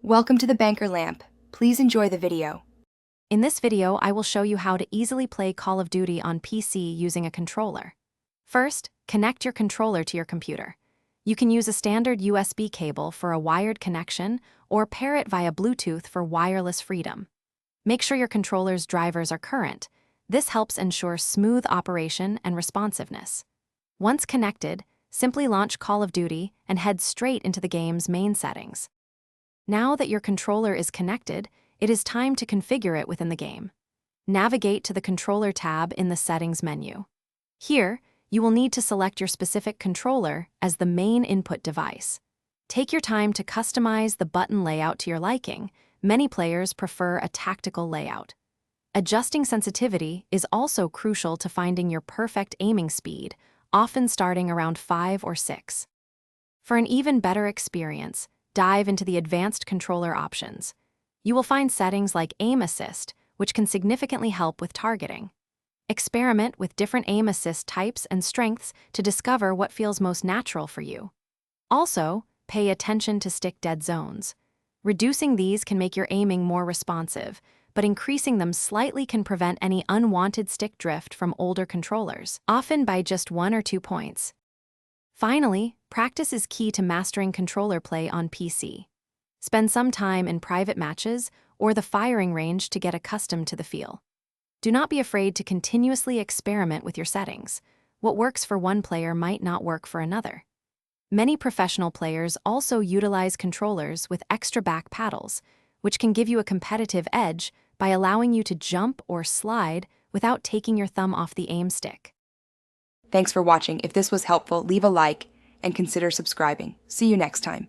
Welcome to the Banker Lamp. Please enjoy the video. In this video, I will show you how to easily play Call of Duty on PC using a controller. First, connect your controller to your computer. You can use a standard USB cable for a wired connection or pair it via Bluetooth for wireless freedom. Make sure your controller's drivers are current. This helps ensure smooth operation and responsiveness. Once connected, simply launch Call of Duty and head straight into the game's main settings. Now that your controller is connected, it is time to configure it within the game. Navigate to the Controller tab in the Settings menu. Here, you will need to select your specific controller as the main input device. Take your time to customize the button layout to your liking. Many players prefer a tactical layout. Adjusting sensitivity is also crucial to finding your perfect aiming speed, often starting around 5 or 6. For an even better experience, dive into the advanced controller options. You will find settings like Aim Assist, which can significantly help with targeting. Experiment with different aim assist types and strengths to discover what feels most natural for you. Also, pay attention to stick dead zones. Reducing these can make your aiming more responsive, but increasing them slightly can prevent any unwanted stick drift from older controllers, often by just 1 or 2 points. Finally, practice is key to mastering controller play on PC. Spend some time in private matches or the firing range to get accustomed to the feel. Do not be afraid to continuously experiment with your settings. What works for one player might not work for another. Many professional players also utilize controllers with extra back paddles, which can give you a competitive edge by allowing you to jump or slide without taking your thumb off the aim stick. Thanks for watching. If this was helpful, leave a like and consider subscribing. See you next time.